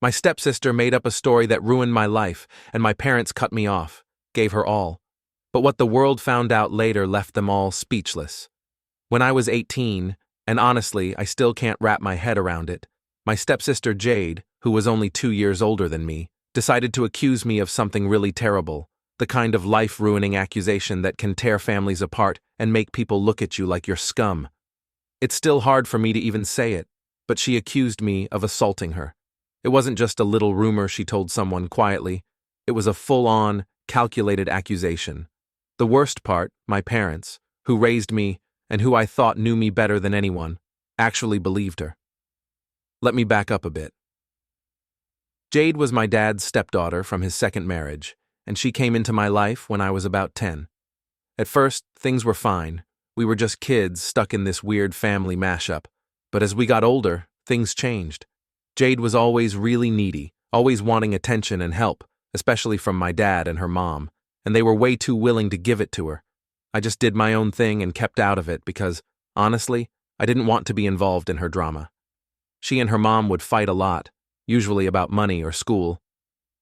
My stepsister made up a story that ruined my life, and my parents cut me off, gave her all. But what the world found out later left them all speechless. When I was 18, and honestly, I still can't wrap my head around it, my stepsister Jade, who was only 2 years older than me, decided to accuse me of something really terrible, the kind of life-ruining accusation that can tear families apart and make people look at you like you're scum. It's still hard for me to even say it, but she accused me of assaulting her. It wasn't just a little rumor she told someone quietly. It was a full-on, calculated accusation. The worst part, my parents, who raised me and who I thought knew me better than anyone, actually believed her. Let me back up a bit. Jade was my dad's stepdaughter from his second marriage, and she came into my life when I was about 10. At first, things were fine. We were just kids stuck in this weird family mashup. But as we got older, things changed. Jade was always really needy, always wanting attention and help, especially from my dad and her mom, and they were way too willing to give it to her. I just did my own thing and kept out of it because, honestly, I didn't want to be involved in her drama. She and her mom would fight a lot, usually about money or school.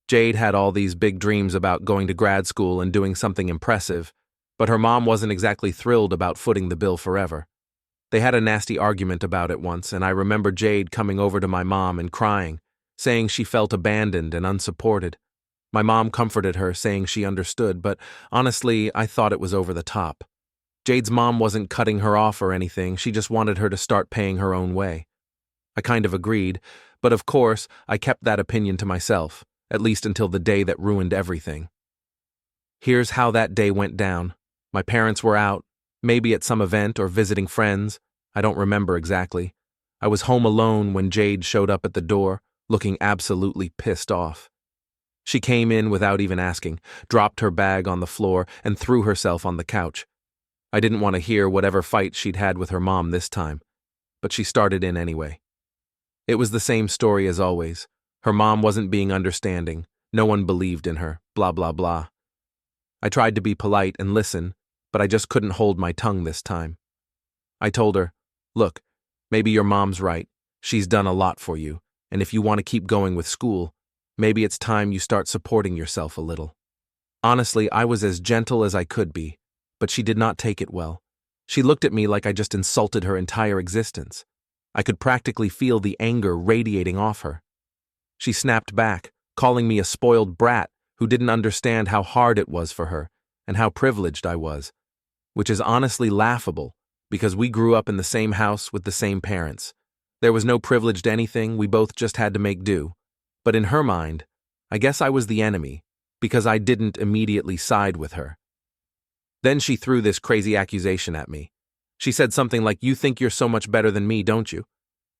Jade had all these big dreams about going to grad school and doing something impressive, but her mom wasn't exactly thrilled about footing the bill forever. They had a nasty argument about it once, and I remember Jade coming over to my mom and crying, saying she felt abandoned and unsupported. My mom comforted her, saying she understood, but honestly, I thought it was over the top. Jade's mom wasn't cutting her off or anything, she just wanted her to start paying her own way. I kind of agreed, but of course, I kept that opinion to myself, at least until the day that ruined everything. Here's how that day went down. My parents were out, maybe at some event or visiting friends. I don't remember exactly. I was home alone when Jade showed up at the door, looking absolutely pissed off. She came in without even asking, dropped her bag on the floor, and threw herself on the couch. I didn't want to hear whatever fight she'd had with her mom this time, but she started in anyway. It was the same story as always. Her mom wasn't being understanding. No one believed in her, blah, blah, blah. I tried to be polite and listen, but I just couldn't hold my tongue this time. I told her, look, maybe your mom's right. She's done a lot for you, and if you want to keep going with school, maybe it's time you start supporting yourself a little. Honestly, I was as gentle as I could be, but she did not take it well. She looked at me like I just insulted her entire existence. I could practically feel the anger radiating off her. She snapped back, calling me a spoiled brat who didn't understand how hard it was for her and how privileged I was, which is honestly laughable because we grew up in the same house with the same parents. There was no privileged anything, we both just had to make do. But in her mind, I guess I was the enemy because I didn't immediately side with her. Then she threw this crazy accusation at me. She said something like, "You think you're so much better than me, don't you?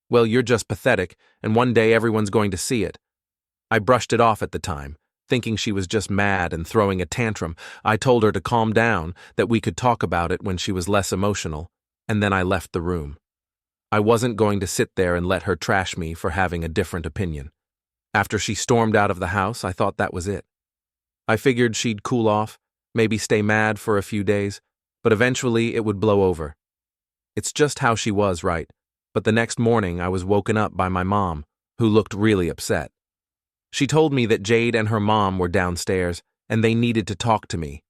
Well, you're just pathetic, and one day everyone's going to see it." I brushed it off at the time, thinking she was just mad and throwing a tantrum. I told her to calm down, that we could talk about it when she was less emotional, and then I left the room. I wasn't going to sit there and let her trash me for having a different opinion. After she stormed out of the house, I thought that was it. I figured she'd cool off, maybe stay mad for a few days, but eventually it would blow over. It's just how she was, right? But the next morning I was woken up by my mom, who looked really upset. She told me that Jade and her mom were downstairs, and they needed to talk to me.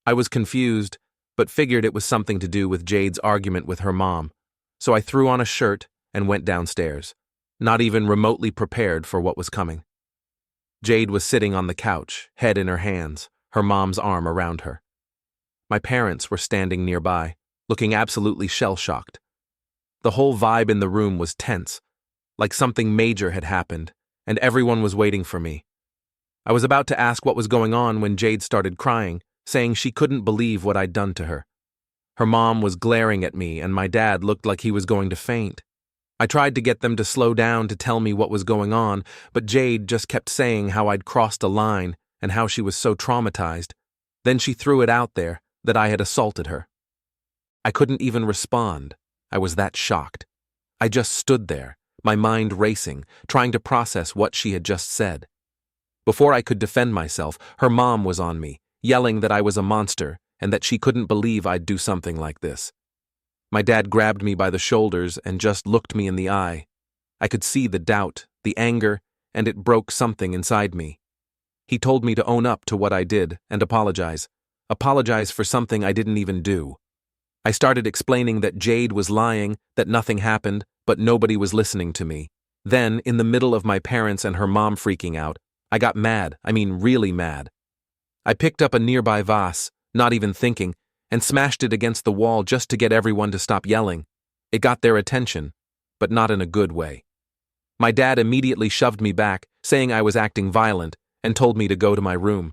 I was confused, but figured it was something to do with Jade's argument with her mom, so I threw on a shirt and went downstairs, not even remotely prepared for what was coming. Jade was sitting on the couch, head in her hands, her mom's arm around her. My parents were standing nearby, looking absolutely shell-shocked. The whole vibe in the room was tense, like something major had happened, and everyone was waiting for me. I was about to ask what was going on when Jade started crying, saying she couldn't believe what I'd done to her. Her mom was glaring at me, and my dad looked like he was going to faint. I tried to get them to slow down to tell me what was going on, but Jade just kept saying how I'd crossed a line and how she was so traumatized. Then she threw it out there that I had assaulted her. I couldn't even respond. I was that shocked. I just stood there, my mind racing, trying to process what she had just said. Before I could defend myself, her mom was on me, yelling that I was a monster and that she couldn't believe I'd do something like this. My dad grabbed me by the shoulders and just looked me in the eye. I could see the doubt, the anger, and it broke something inside me. He told me to own up to what I did and apologize. Apologize for something I didn't even do. I started explaining that Jade was lying, that nothing happened, but nobody was listening to me. Then, in the middle of my parents and her mom freaking out, I got mad, really mad. I picked up a nearby vase, not even thinking, and smashed it against the wall just to get everyone to stop yelling. It got their attention, but not in a good way. My dad immediately shoved me back, saying I was acting violent, and told me to go to my room.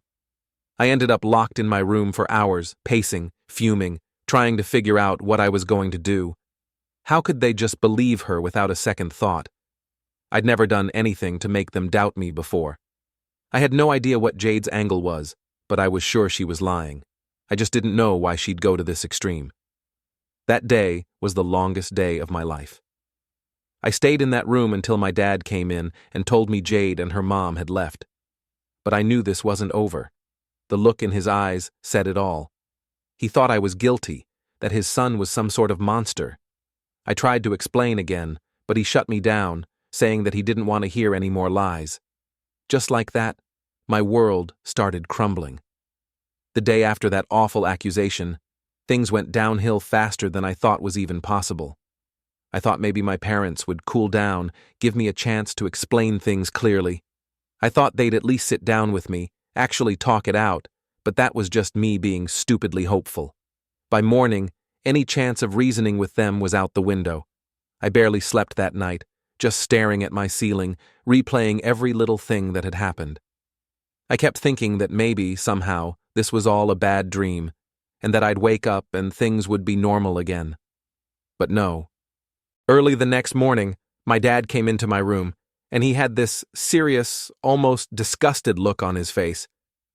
I ended up locked in my room for hours, pacing, fuming, trying to figure out what I was going to do. How could they just believe her without a second thought? I'd never done anything to make them doubt me before. I had no idea what Jade's angle was, but I was sure she was lying. I just didn't know why she'd go to this extreme. That day was the longest day of my life. I stayed in that room until my dad came in and told me Jade and her mom had left. But I knew this wasn't over. The look in his eyes said it all. He thought I was guilty, that his son was some sort of monster. I tried to explain again, but he shut me down, saying that he didn't want to hear any more lies. Just like that, my world started crumbling. The day after that awful accusation, things went downhill faster than I thought was even possible. I thought maybe my parents would cool down, give me a chance to explain things clearly. I thought they'd at least sit down with me, actually talk it out, but that was just me being stupidly hopeful. By morning, any chance of reasoning with them was out the window. I barely slept that night, just staring at my ceiling, replaying every little thing that had happened. I kept thinking that maybe, somehow, this was all a bad dream, and that I'd wake up and things would be normal again. But no. Early the next morning, my dad came into my room, and he had this serious, almost disgusted look on his face.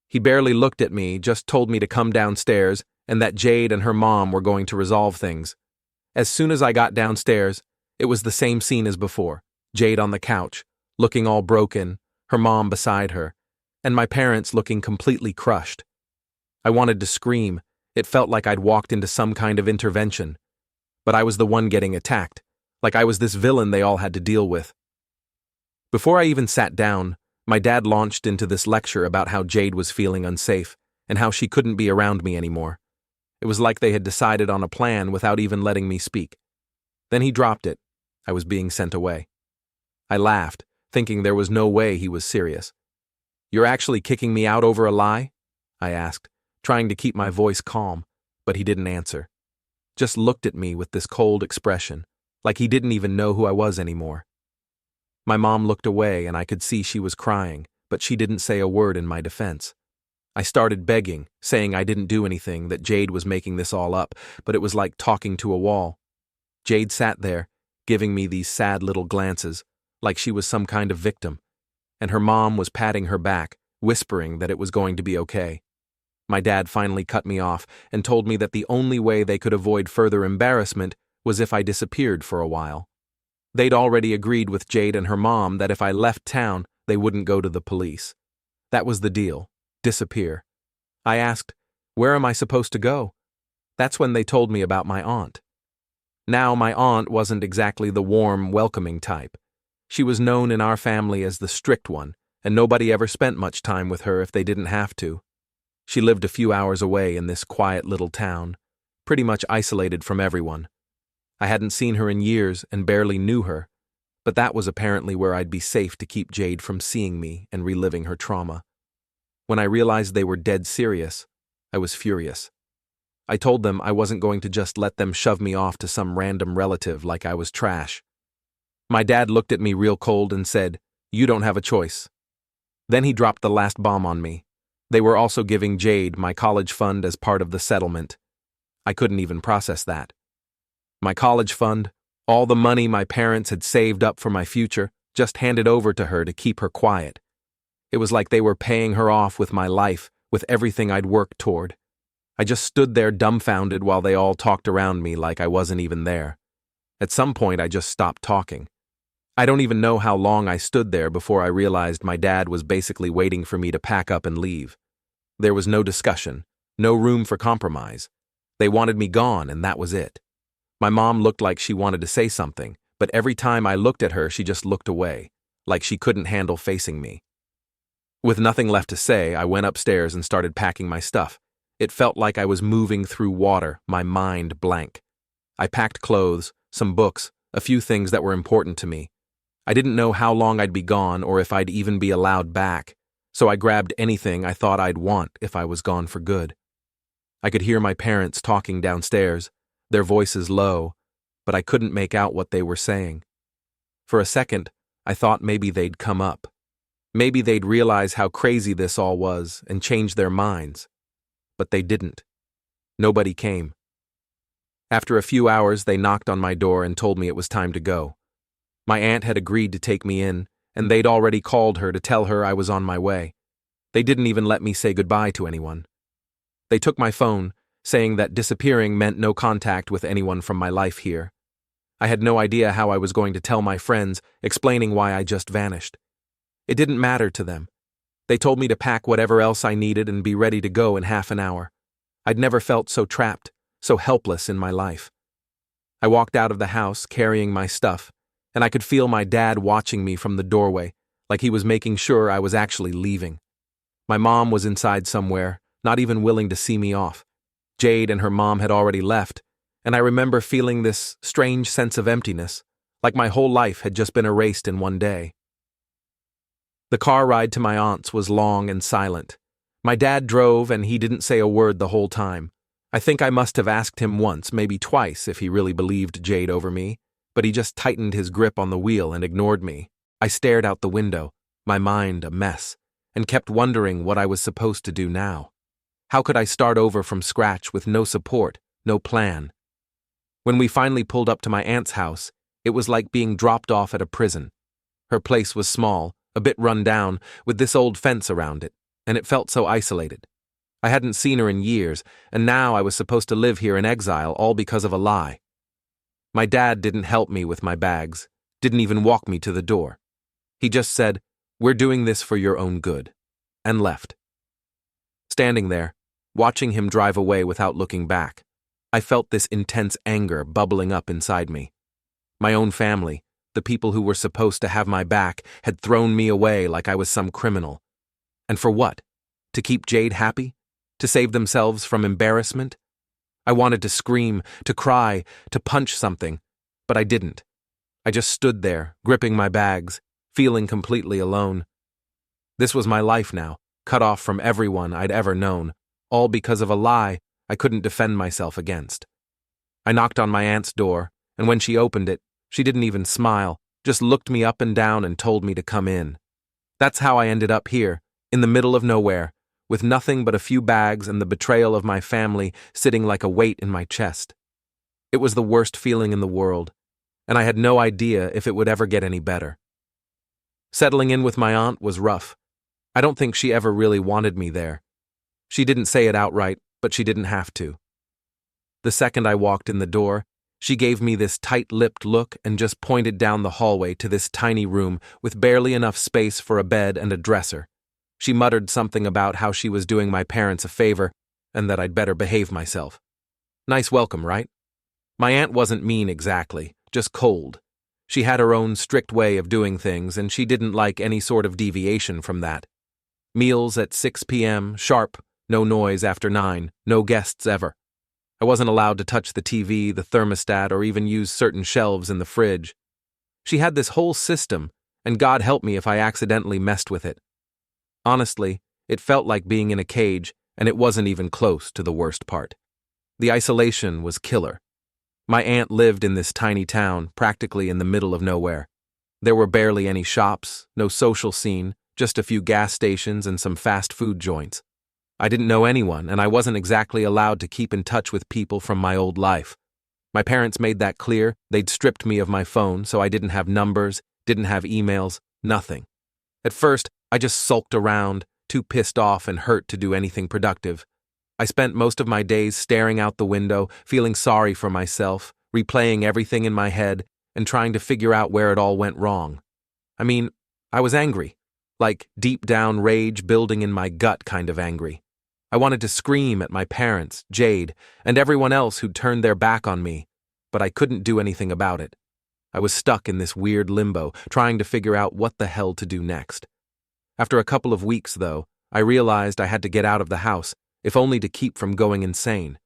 He barely looked at me, just told me to come downstairs, and that Jade and her mom were going to resolve things. As soon as I got downstairs, it was the same scene as before. Jade on the couch, looking all broken, her mom beside her, and my parents looking completely crushed. I wanted to scream. It felt like I'd walked into some kind of intervention. But I was the one getting attacked, like I was this villain they all had to deal with. Before I even sat down, my dad launched into this lecture about how Jade was feeling unsafe and how she couldn't be around me anymore. It was like they had decided on a plan without even letting me speak. Then he dropped it. I was being sent away. I laughed, thinking there was no way he was serious. "You're actually kicking me out over a lie?" I asked, trying to keep my voice calm, but he didn't answer. Just looked at me with this cold expression, like he didn't even know who I was anymore. My mom looked away and I could see she was crying, but she didn't say a word in my defense. I started begging, saying I didn't do anything, that Jade was making this all up, but it was like talking to a wall. Jade sat there, giving me these sad little glances, like she was some kind of victim, and her mom was patting her back, whispering that it was going to be okay. My dad finally cut me off and told me that the only way they could avoid further embarrassment was if I disappeared for a while. They'd already agreed with Jade and her mom that if I left town, they wouldn't go to the police. That was the deal. Disappear. I asked, "Where am I supposed to go?" That's when they told me about my aunt. Now, my aunt wasn't exactly the warm, welcoming type. She was known in our family as the strict one, and nobody ever spent much time with her if they didn't have to. She lived a few hours away in this quiet little town, pretty much isolated from everyone. I hadn't seen her in years and barely knew her, but that was apparently where I'd be safe to keep Jade from seeing me and reliving her trauma. When I realized they were dead serious, I was furious. I told them I wasn't going to just let them shove me off to some random relative like I was trash. My dad looked at me real cold and said, "You don't have a choice." Then he dropped the last bomb on me. They were also giving Jade my college fund as part of the settlement. I couldn't even process that. My college fund, all the money my parents had saved up for my future, just handed over to her to keep her quiet. It was like they were paying her off with my life, with everything I'd worked toward. I just stood there dumbfounded while they all talked around me like I wasn't even there. At some point, I just stopped talking. I don't even know how long I stood there before I realized my dad was basically waiting for me to pack up and leave. There was no discussion, no room for compromise. They wanted me gone, and that was it. My mom looked like she wanted to say something, but every time I looked at her, she just looked away, like she couldn't handle facing me. With nothing left to say, I went upstairs and started packing my stuff. It felt like I was moving through water, my mind blank. I packed clothes, some books, a few things that were important to me. I didn't know how long I'd be gone or if I'd even be allowed back, so I grabbed anything I thought I'd want if I was gone for good. I could hear my parents talking downstairs, their voices low, but I couldn't make out what they were saying. For a second, I thought maybe they'd come up. Maybe they'd realize how crazy this all was and change their minds. But they didn't. Nobody came. After a few hours, they knocked on my door and told me it was time to go. My aunt had agreed to take me in, and they'd already called her to tell her I was on my way. They didn't even let me say goodbye to anyone. They took my phone, saying that disappearing meant no contact with anyone from my life here. I had no idea how I was going to tell my friends, explaining why I just vanished. It didn't matter to them. They told me to pack whatever else I needed and be ready to go in half an hour. I'd never felt so trapped, so helpless in my life. I walked out of the house carrying my stuff, and I could feel my dad watching me from the doorway, like he was making sure I was actually leaving. My mom was inside somewhere, not even willing to see me off. Jade and her mom had already left, and I remember feeling this strange sense of emptiness, like my whole life had just been erased in one day. The car ride to my aunt's was long and silent. My dad drove and he didn't say a word the whole time. I think I must have asked him once, maybe twice, if he really believed Jade over me, but he just tightened his grip on the wheel and ignored me. I stared out the window, my mind a mess, and kept wondering what I was supposed to do now. How could I start over from scratch with no support, no plan? When we finally pulled up to my aunt's house, it was like being dropped off at a prison. Her place was small, a bit run down, with this old fence around it, and it felt so isolated. I hadn't seen her in years, and now I was supposed to live here in exile, all because of a lie. My dad didn't help me with my bags, didn't even walk me to the door. He just said, "We're doing this for your own good," and left. Standing there, watching him drive away without looking back, I felt this intense anger bubbling up inside me. My own family, the people who were supposed to have my back, had thrown me away like I was some criminal. And for what? To keep Jade happy? To save themselves from embarrassment? I wanted to scream, to cry, to punch something, but I didn't. I just stood there, gripping my bags, feeling completely alone. This was my life now, cut off from everyone I'd ever known, all because of a lie I couldn't defend myself against. I knocked on my aunt's door, and when she opened it, she didn't even smile, just looked me up and down and told me to come in. That's how I ended up here, in the middle of nowhere, with nothing but a few bags and the betrayal of my family sitting like a weight in my chest. It was the worst feeling in the world, and I had no idea if it would ever get any better. Settling in with my aunt was rough. I don't think she ever really wanted me there. She didn't say it outright, but she didn't have to. The second I walked in the door, she gave me this tight-lipped look and just pointed down the hallway to this tiny room with barely enough space for a bed and a dresser. She muttered something about how she was doing my parents a favor and that I'd better behave myself. Nice welcome, right? My aunt wasn't mean exactly, just cold. She had her own strict way of doing things, and she didn't like any sort of deviation from that. Meals at 6 p.m., sharp, no noise after 9, no guests ever. I wasn't allowed to touch the TV, the thermostat, or even use certain shelves in the fridge. She had this whole system, and God help me if I accidentally messed with it. Honestly, it felt like being in a cage, and it wasn't even close to the worst part. The isolation was killer. My aunt lived in this tiny town, practically in the middle of nowhere. There were barely any shops, no social scene, just a few gas stations and some fast food joints. I didn't know anyone, and I wasn't exactly allowed to keep in touch with people from my old life. My parents made that clear. They'd stripped me of my phone, so I didn't have numbers, didn't have emails, nothing. At first, I just sulked around, too pissed off and hurt to do anything productive. I spent most of my days staring out the window, feeling sorry for myself, replaying everything in my head, and trying to figure out where it all went wrong. I mean, I was angry, like deep down rage building in my gut kind of angry. I wanted to scream at my parents, Jade, and everyone else who'd turned their back on me, but I couldn't do anything about it. I was stuck in this weird limbo, trying to figure out what the hell to do next. After a couple of weeks, though, I realized I had to get out of the house, if only to keep from going insane.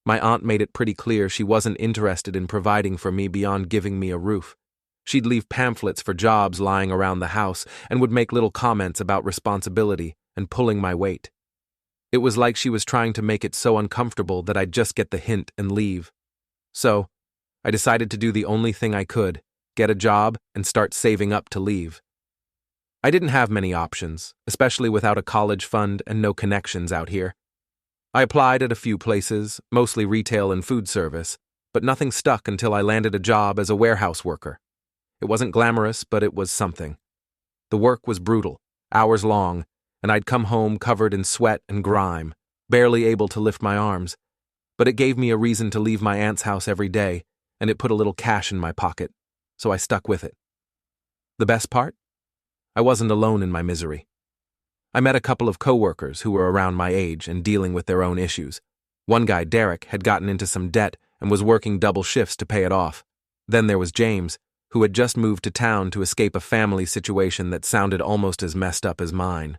My aunt made it pretty clear she wasn't interested in providing for me beyond giving me a roof. She'd leave pamphlets for jobs lying around the house and would make little comments about responsibility and pulling my weight. It was like she was trying to make it so uncomfortable that I'd just get the hint and leave. So, I decided to do the only thing I could, get a job and start saving up to leave. I didn't have many options, especially without a college fund and no connections out here. I applied at a few places, mostly retail and food service, but nothing stuck until I landed a job as a warehouse worker. It wasn't glamorous, but it was something. The work was brutal, hours long, and I'd come home covered in sweat and grime, barely able to lift my arms. But it gave me a reason to leave my aunt's house every day, and it put a little cash in my pocket, so I stuck with it. The best part? I wasn't alone in my misery. I met a couple of coworkers who were around my age and dealing with their own issues. One guy, Derek, had gotten into some debt and was working double shifts to pay it off. Then there was James, who had just moved to town to escape a family situation that sounded almost as messed up as mine.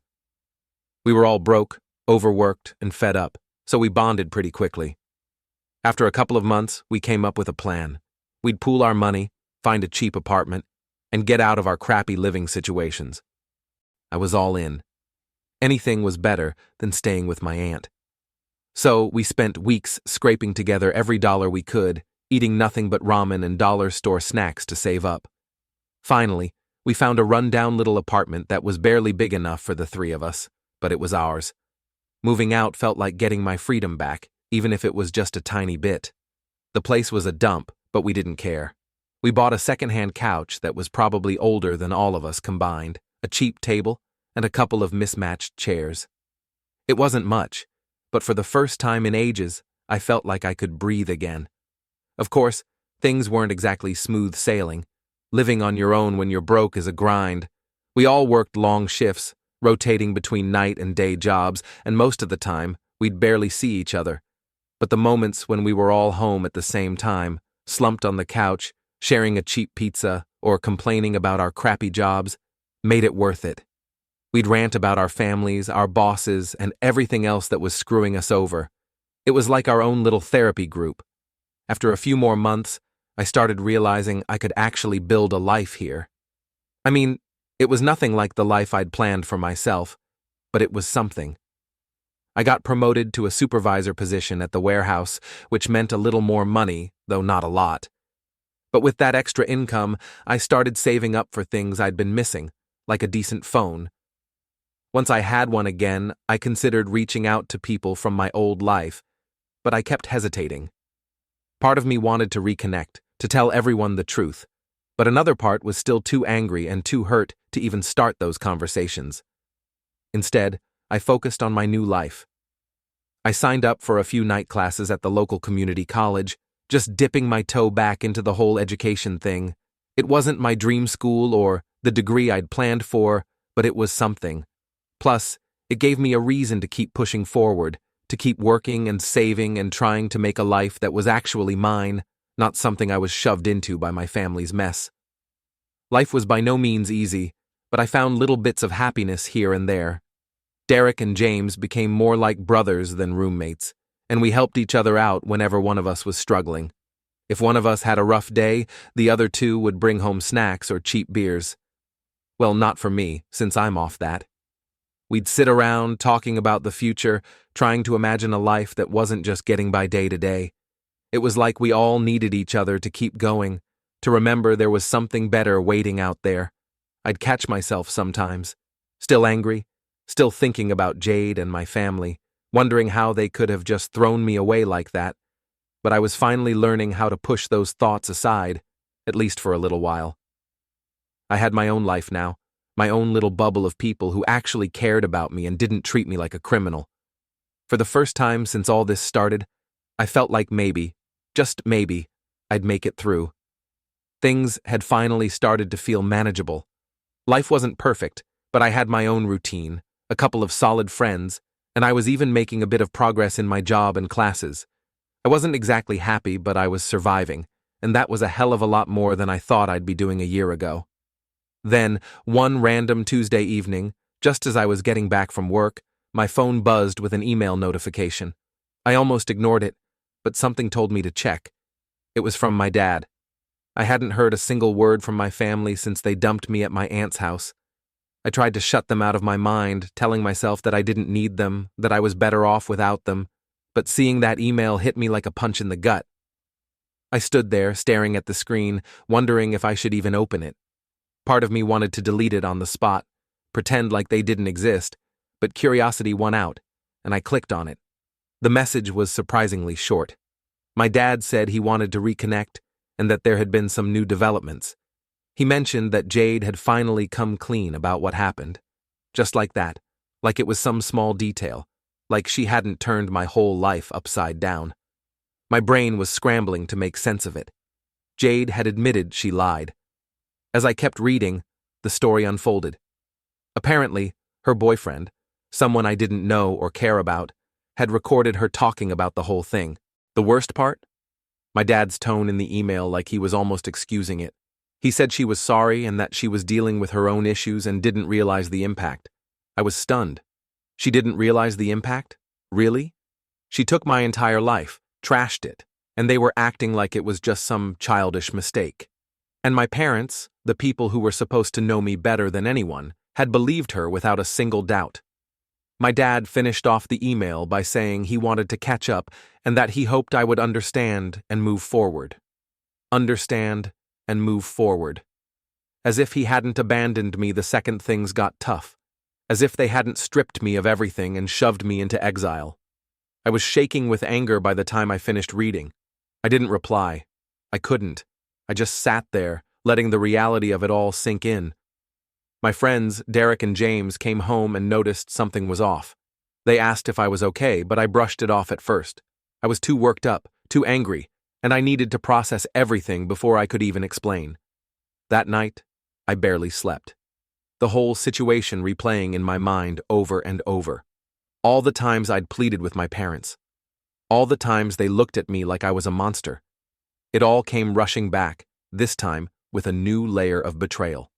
We were all broke, overworked, and fed up, so we bonded pretty quickly. After a couple of months, we came up with a plan. We'd pool our money, find a cheap apartment, and get out of our crappy living situations. I was all in. Anything was better than staying with my aunt. So we spent weeks scraping together every dollar we could, eating nothing but ramen and dollar store snacks to save up. Finally, we found a rundown little apartment that was barely big enough for the three of us, but it was ours. Moving out felt like getting my freedom back, even if it was just a tiny bit. The place was a dump, but we didn't care. We bought a second-hand couch that was probably older than all of us combined, a cheap table, and a couple of mismatched chairs. It wasn't much, but for the first time in ages, I felt like I could breathe again. Of course, things weren't exactly smooth sailing. Living on your own when you're broke is a grind. We all worked long shifts, rotating between night and day jobs, and most of the time, we'd barely see each other. But the moments when we were all home at the same time, slumped on the couch, sharing a cheap pizza, or complaining about our crappy jobs, made it worth it. We'd rant about our families, our bosses, and everything else that was screwing us over. It was like our own little therapy group. After a few more months, I started realizing I could actually build a life here. I mean, it was nothing like the life I'd planned for myself, but it was something. I got promoted to a supervisor position at the warehouse, which meant a little more money, though not a lot. But with that extra income, I started saving up for things I'd been missing, like a decent phone. Once I had one again, I considered reaching out to people from my old life, but I kept hesitating. Part of me wanted to reconnect, to tell everyone the truth, but another part was still too angry and too hurt to even start those conversations. Instead, I focused on my new life. I signed up for a few night classes at the local community college, just dipping my toe back into the whole education thing. It wasn't my dream school or the degree I'd planned for, but it was something. Plus, it gave me a reason to keep pushing forward, to keep working and saving and trying to make a life that was actually mine, not something I was shoved into by my family's mess. Life was by no means easy, but I found little bits of happiness here and there. Derek and James became more like brothers than roommates, and we helped each other out whenever one of us was struggling. If one of us had a rough day, the other two would bring home snacks or cheap beers. Well, not for me, since I'm off that. We'd sit around talking about the future, trying to imagine a life that wasn't just getting by day to day. It was like we all needed each other to keep going, to remember there was something better waiting out there. I'd catch myself sometimes, still angry, still thinking about Jade and my family, wondering how they could have just thrown me away like that. But I was finally learning how to push those thoughts aside, at least for a little while. I had my own life now, my own little bubble of people who actually cared about me and didn't treat me like a criminal. For the first time since all this started, I felt like maybe, just maybe, I'd make it through. Things had finally started to feel manageable. Life wasn't perfect, but I had my own routine, a couple of solid friends, and I was even making a bit of progress in my job and classes. I wasn't exactly happy, but I was surviving, and that was a hell of a lot more than I thought I'd be doing a year ago. Then, one random Tuesday evening, just as I was getting back from work, my phone buzzed with an email notification. I almost ignored it, but something told me to check. It was from my dad. I hadn't heard a single word from my family since they dumped me at my aunt's house. I tried to shut them out of my mind, telling myself that I didn't need them, that I was better off without them, but seeing that email hit me like a punch in the gut. I stood there, staring at the screen, wondering if I should even open it. Part of me wanted to delete it on the spot, pretend like they didn't exist, but curiosity won out, and I clicked on it. The message was surprisingly short. My dad said he wanted to reconnect, and that there had been some new developments. He mentioned that Jade had finally come clean about what happened. Just like that, like it was some small detail, like she hadn't turned my whole life upside down. My brain was scrambling to make sense of it. Jade had admitted she lied. As I kept reading, the story unfolded. Apparently, her boyfriend, someone I didn't know or care about, had recorded her talking about the whole thing. The worst part? My dad's tone in the email, like he was almost excusing it. He said she was sorry and that she was dealing with her own issues and didn't realize the impact. I was stunned. She didn't realize the impact? Really? She took my entire life, trashed it, and they were acting like it was just some childish mistake. And my parents, the people who were supposed to know me better than anyone, had believed her without a single doubt. My dad finished off the email by saying he wanted to catch up and that he hoped I would understand and move forward. Understand and move forward. As if he hadn't abandoned me the second things got tough. As if they hadn't stripped me of everything and shoved me into exile. I was shaking with anger by the time I finished reading. I didn't reply. I couldn't. I just sat there, letting the reality of it all sink in. My friends, Derek and James, came home and noticed something was off. They asked if I was okay, but I brushed it off at first. I was too worked up, too angry, and I needed to process everything before I could even explain. That night, I barely slept. The whole situation replaying in my mind over and over. All the times I'd pleaded with my parents. All the times they looked at me like I was a monster. It all came rushing back, this time with a new layer of betrayal.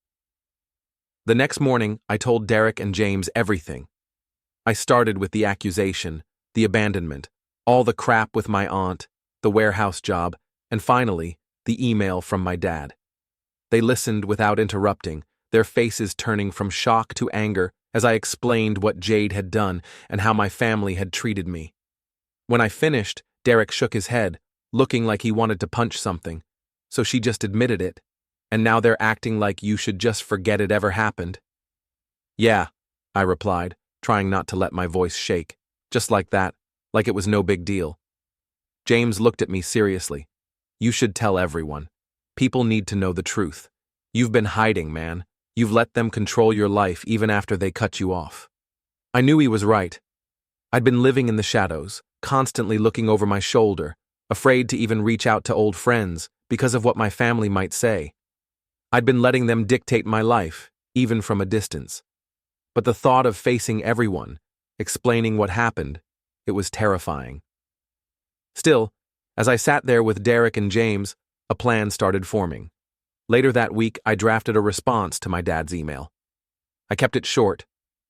The next morning, I told Derek and James everything. I started with the accusation, the abandonment, all the crap with my aunt, the warehouse job, and finally, the email from my dad. They listened without interrupting, their faces turning from shock to anger as I explained what Jade had done and how my family had treated me. When I finished, Derek shook his head, looking like he wanted to punch something. So she just admitted it, and now they're acting like you should just forget it ever happened. Yeah, I replied, trying not to let my voice shake, just like that, like it was no big deal. James looked at me seriously. You should tell everyone. People need to know the truth. You've been hiding, man. You've let them control your life even after they cut you off. I knew he was right. I'd been living in the shadows, constantly looking over my shoulder, afraid to even reach out to old friends because of what my family might say. I'd been letting them dictate my life, even from a distance. But the thought of facing everyone, explaining what happened, it was terrifying. Still, as I sat there with Derek and James, a plan started forming. Later that week, I drafted a response to my dad's email. I kept it short,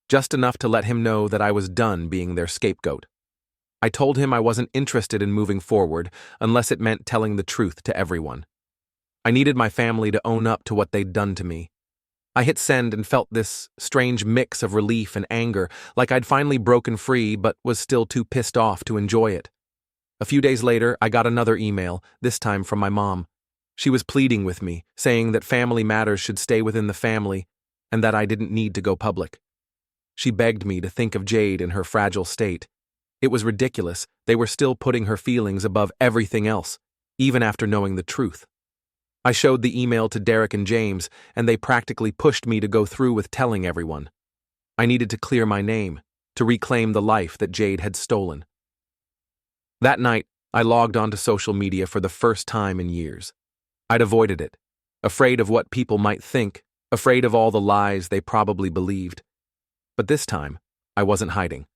just enough to let him know that I was done being their scapegoat. I told him I wasn't interested in moving forward unless it meant telling the truth to everyone. I needed my family to own up to what they'd done to me. I hit send and felt this strange mix of relief and anger, like I'd finally broken free but was still too pissed off to enjoy it. A few days later, I got another email, this time from my mom. She was pleading with me, saying that family matters should stay within the family and that I didn't need to go public. She begged me to think of Jade in her fragile state. It was ridiculous. They were still putting her feelings above everything else, even after knowing the truth. I showed the email to Derek and James, and they practically pushed me to go through with telling everyone. I needed to clear my name, to reclaim the life that Jade had stolen. That night, I logged onto social media for the first time in years. I'd avoided it, afraid of what people might think, afraid of all the lies they probably believed. But this time, I wasn't hiding.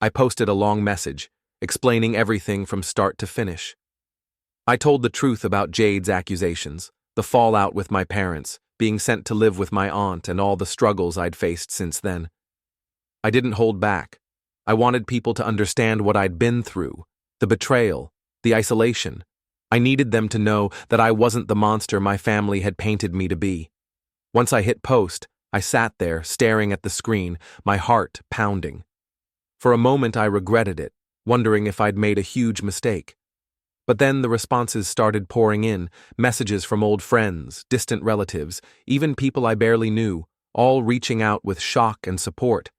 I posted a long message, explaining everything from start to finish. I told the truth about Jade's accusations, the fallout with my parents, being sent to live with my aunt, and all the struggles I'd faced since then. I didn't hold back. I wanted people to understand what I'd been through, the betrayal, the isolation. I needed them to know that I wasn't the monster my family had painted me to be. Once I hit post, I sat there, staring at the screen, my heart pounding. For a moment I regretted it, wondering if I'd made a huge mistake. But then the responses started pouring in, messages from old friends, distant relatives, even people I barely knew, all reaching out with shock and support.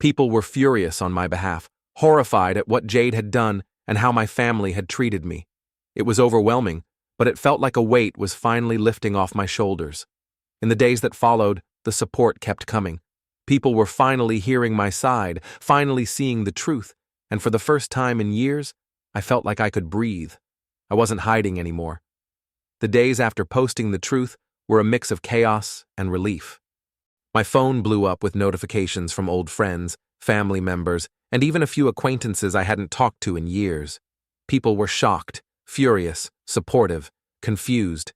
People were furious on my behalf, horrified at what Jade had done and how my family had treated me. It was overwhelming, but it felt like a weight was finally lifting off my shoulders. In the days that followed, the support kept coming. People were finally hearing my side, finally seeing the truth, and for the first time in years, I felt like I could breathe. I wasn't hiding anymore. The days after posting the truth were a mix of chaos and relief. My phone blew up with notifications from old friends, family members, and even a few acquaintances I hadn't talked to in years. People were shocked, furious, supportive, confused.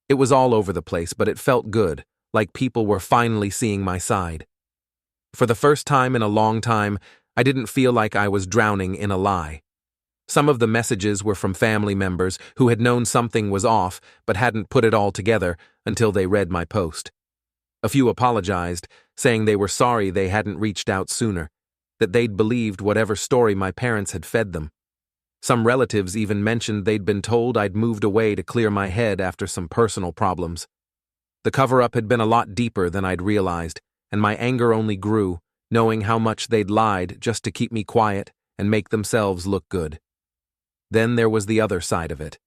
It was all over the place, but it felt good, like people were finally seeing my side. For the first time in a long time, I didn't feel like I was drowning in a lie. Some of the messages were from family members who had known something was off but hadn't put it all together until they read my post. A few apologized, saying they were sorry they hadn't reached out sooner, that they'd believed whatever story my parents had fed them. Some relatives even mentioned they'd been told I'd moved away to clear my head after some personal problems. The cover-up had been a lot deeper than I'd realized, and my anger only grew, knowing how much they'd lied just to keep me quiet and make themselves look good. Then there was the other side of it.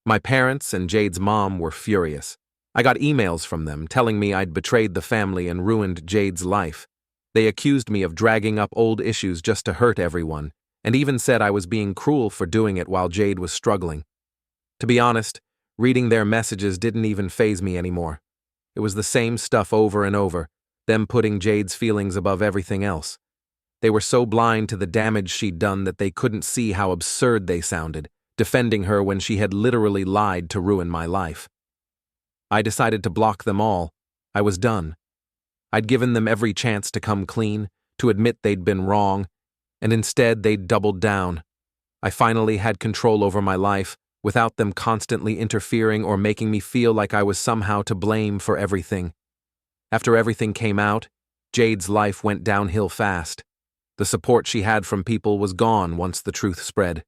My parents and Jade's mom were furious. I got emails from them telling me I'd betrayed the family and ruined Jade's life. They accused me of dragging up old issues just to hurt everyone, and even said I was being cruel for doing it while Jade was struggling. To be honest, reading their messages didn't even faze me anymore. It was the same stuff over and over, them putting Jade's feelings above everything else. They were so blind to the damage she'd done that they couldn't see how absurd they sounded, defending her when she had literally lied to ruin my life. I decided to block them all. I was done. I'd given them every chance to come clean, to admit they'd been wrong, and instead they'd doubled down. I finally had control over my life, without them constantly interfering or making me feel like I was somehow to blame for everything. After everything came out, Jade's life went downhill fast. The support she had from people was gone once the truth spread.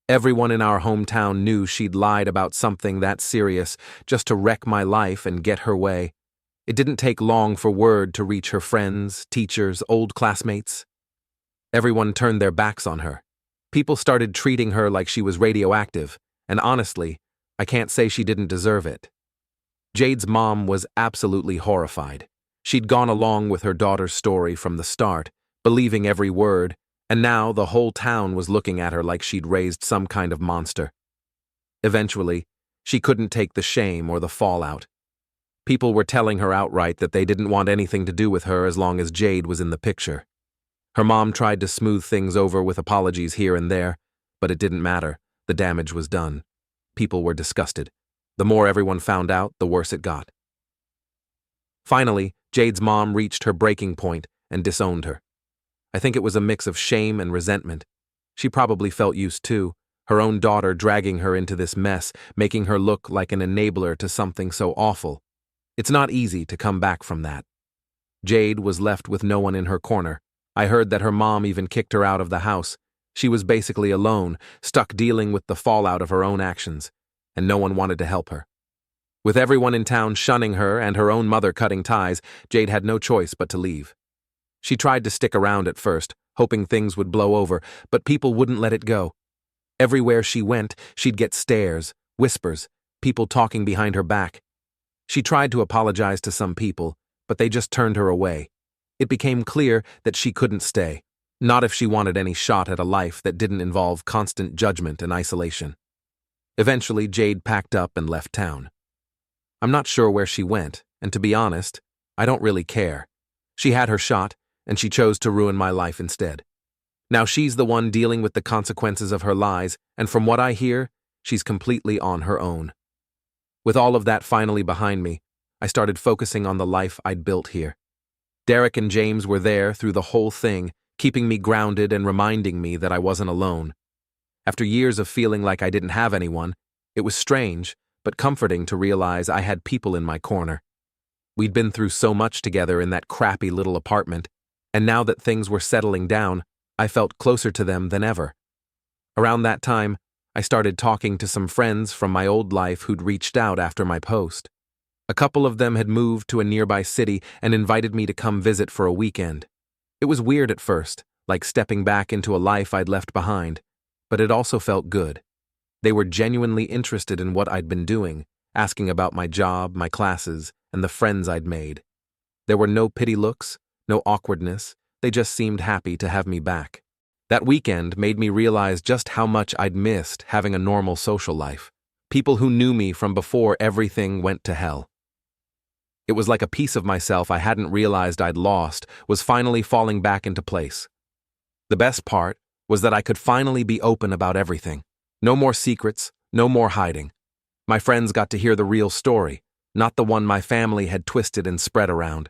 Everyone in our hometown knew she'd lied about something that serious just to wreck my life and get her way. It didn't take long for word to reach her friends, teachers, old classmates. Everyone turned their backs on her. People started treating her like she was radioactive, and honestly, I can't say she didn't deserve it. Jade's mom was absolutely horrified. She'd gone along with her daughter's story from the start, believing every word, and now the whole town was looking at her like she'd raised some kind of monster. Eventually, she couldn't take the shame or the fallout. People were telling her outright that they didn't want anything to do with her as long as Jade was in the picture. Her mom tried to smooth things over with apologies here and there, but it didn't matter. The damage was done. People were disgusted. The more everyone found out, the worse it got. Finally, Jade's mom reached her breaking point and disowned her. I think it was a mix of shame and resentment. She probably felt used too, her own daughter dragging her into this mess, making her look like an enabler to something so awful. It's not easy to come back from that. Jade was left with no one in her corner. I heard that her mom even kicked her out of the house. She was basically alone, stuck dealing with the fallout of her own actions, and no one wanted to help her. With everyone in town shunning her and her own mother cutting ties, Jade had no choice but to leave. She tried to stick around at first, hoping things would blow over, but people wouldn't let it go. Everywhere she went, she'd get stares, whispers, people talking behind her back. She tried to apologize to some people, but they just turned her away. It became clear that she couldn't stay, not if she wanted any shot at a life that didn't involve constant judgment and isolation. Eventually, Jade packed up and left town. I'm not sure where she went, and to be honest, I don't really care. She had her shot, and she chose to ruin my life instead. Now she's the one dealing with the consequences of her lies, and from what I hear, She's completely on her own. With all of that finally behind me, I started focusing on the life I'd built here. Derek and James were there through the whole thing, keeping me grounded and reminding me that I wasn't alone. After years of feeling like I didn't have anyone, it was strange, but comforting to realize I had people in my corner. We'd been through so much together in that crappy little apartment, and now that things were settling down, I felt closer to them than ever. Around that time, I started talking to some friends from my old life who'd reached out after my post. A couple of them had moved to a nearby city and invited me to come visit for a weekend. It was weird at first, like stepping back into a life I'd left behind, but it also felt good. They were genuinely interested in what I'd been doing, asking about my job, my classes, and the friends I'd made. There were no pity looks, no awkwardness, they just seemed happy to have me back. That weekend made me realize just how much I'd missed having a normal social life. People who knew me from before everything went to hell. It was like a piece of myself I hadn't realized I'd lost was finally falling back into place. The best part was that I could finally be open about everything. No more secrets, no more hiding. My friends got to hear the real story, not the one my family had twisted and spread around.